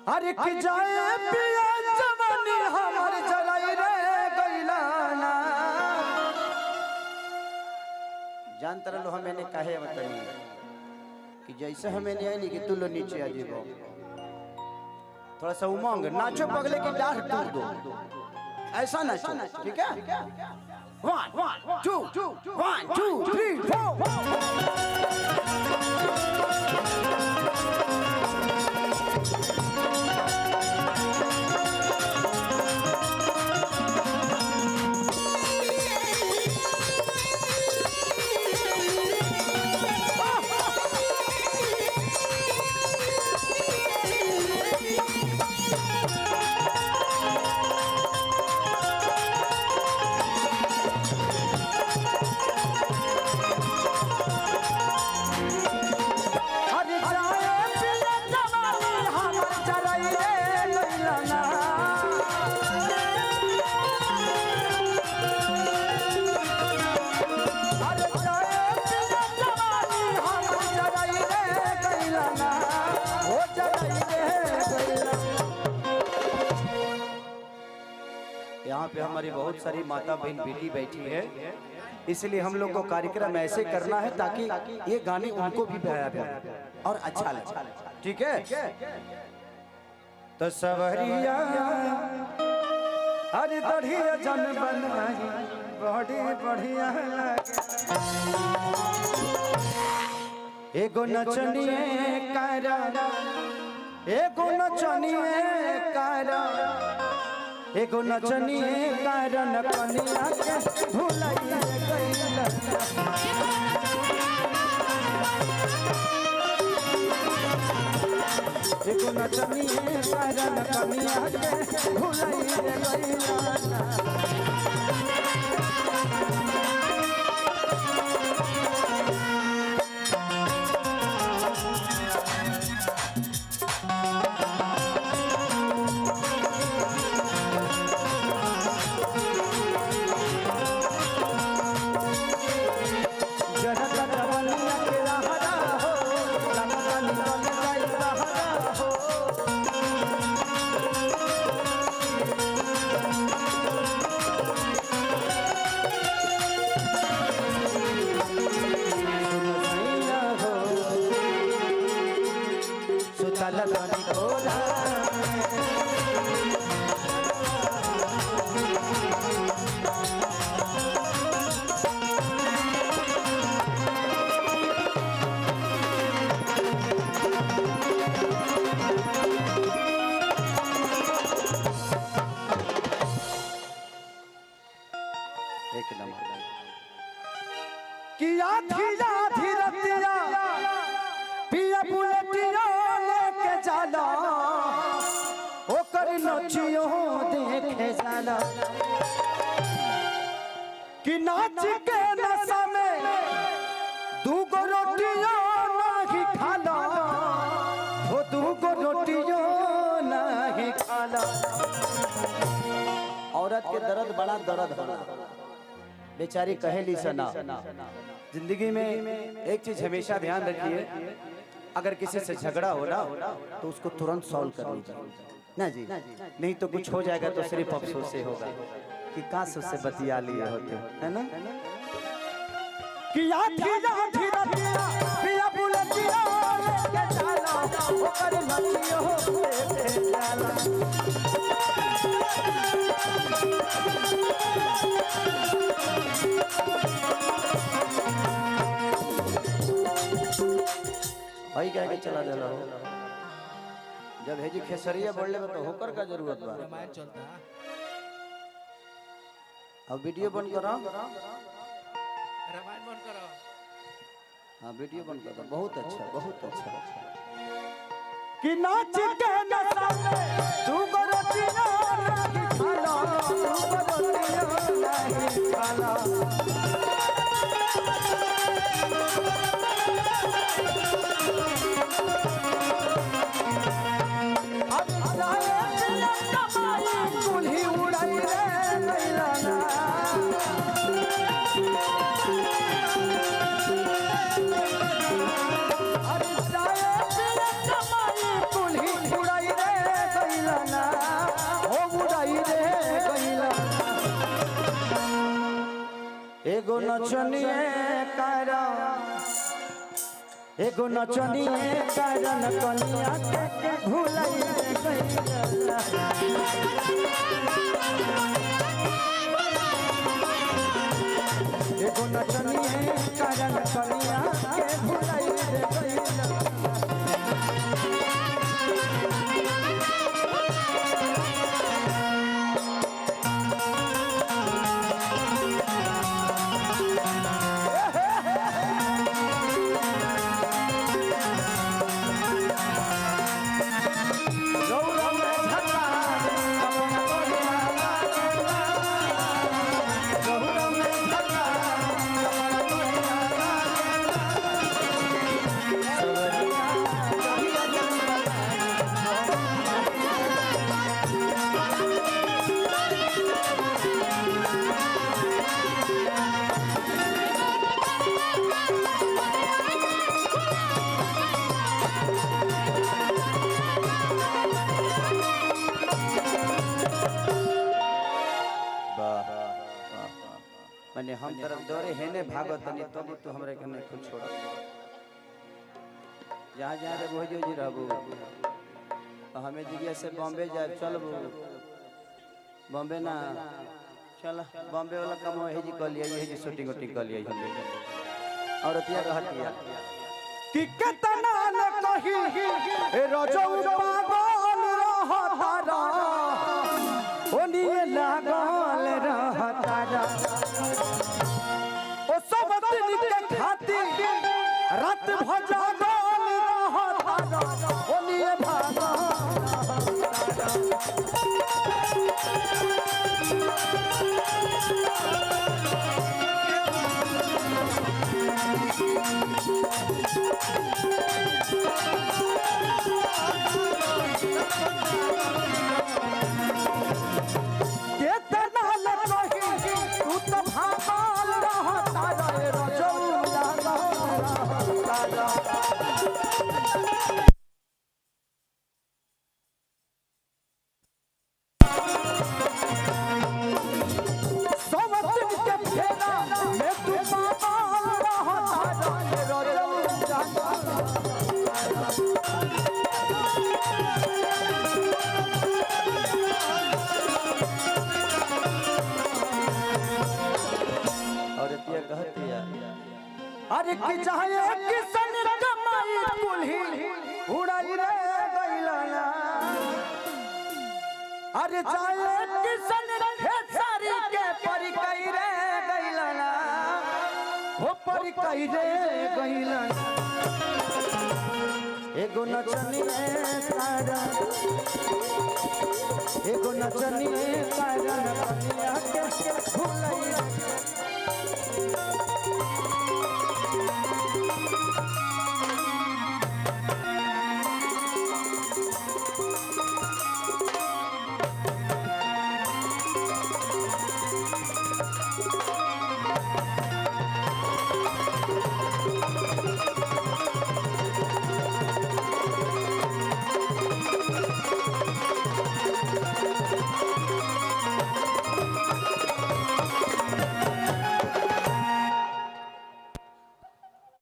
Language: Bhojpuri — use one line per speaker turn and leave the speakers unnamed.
अरे कि जाए पिया जवानी हमर जराई रे गइलाना। जानत रहलो हमें काहे बतानी कि जैसे हमें नहीं आई कि तू लो नीचे आ जीवो। थोड़ा सा उमंग नाचो पगले की डांट तोड़ दो, ऐसा नाचो, ठीक है? 1 2 1 2 3 4। यहाँ पे हमारी बहुत सारी माता बहन बेटी बैठी है, इसलिए हम लोग को कार्यक्रम ऐसे करना है ताकि ये गाने उनको भी प्यारा प्यारा और अच्छा लगे, ठीक है? तो सवरिया अरे बढ़िया जन बनाई बड़ी बढ़िया एगो नचनिए कारा, एगो नचनिए कारा, एगो नचनिए कारण कनिया के भुलाई गइला। एगो नचनिए कारण कनिया के भुलाई गइला। किया धीरा धीरतिया पिया बुलेटिया लेके जाला ओकर नचियो देखे जाला कि नाच के नशा में दूगो रोटियो नहीं खाला, वो दूगो रोटियो नहीं खाला। औरत के दर्द बड़ा दर्द होला, बेचारी कहेली सना। जिंदगी में एक चीज हमेशा ध्यान रखिए, अगर किसी से झगड़ा हो ना तो उसको तुरंत सॉल्व कर लीजिए ना जी, नहीं तो कुछ हो जाएगा तो सिर्फ अफसोस से होगा कि काश उससे बतिया लिए होते, है ना? कि पिया बुलेटिया लेके जाला ओकर नचियो देखे जाला। भाई कह के चला देला हो, जब हेजी खेसरिया बोल ले तो होकर का जरूरत बा। रामायण चलता, अब वीडियो बंद करो,
रामायण बंद करो।
हाँ वीडियो बंद करो, बहुत अच्छा बहुत अच्छा। कि नाच के नशा में दूगो रोटियां नहीं खाला, दूगो रोटियां नहीं खाला। नचनिए कारण एगो नचनिए कारण कनिया के भुलाई गइला एगो नचनिए कारण कनिया के भुलाई गइला मैंने हम तरफ दौरे हेने भागत तनी तब तू हमरे के नहीं कुछ छोड़ जहाँ जहाँ रे भोजो जी रहबू तो हमें जगह से बॉम्बे जाए चलबू बॉम्बे ना चल बॉम्बे वाला काम है जी कर लिया ये जी शूटिंग वूटिंग कर लिया और अतिया कहतिया कि कितना न कही रोजो पागल रहतारा ओनिए लागल रहतारा ओ सब दिन के खातिर रात भजागल रहतारा ओनिए भागा अरे कि चाहे किसन कमाई कुल्ही उड़ाई रे गइलाना अरे चाहे किसन खेसारी के परिकई रे गइलाना हो परिकई रे गइलाना एगो नचनिए कारण कनिया के भुलाई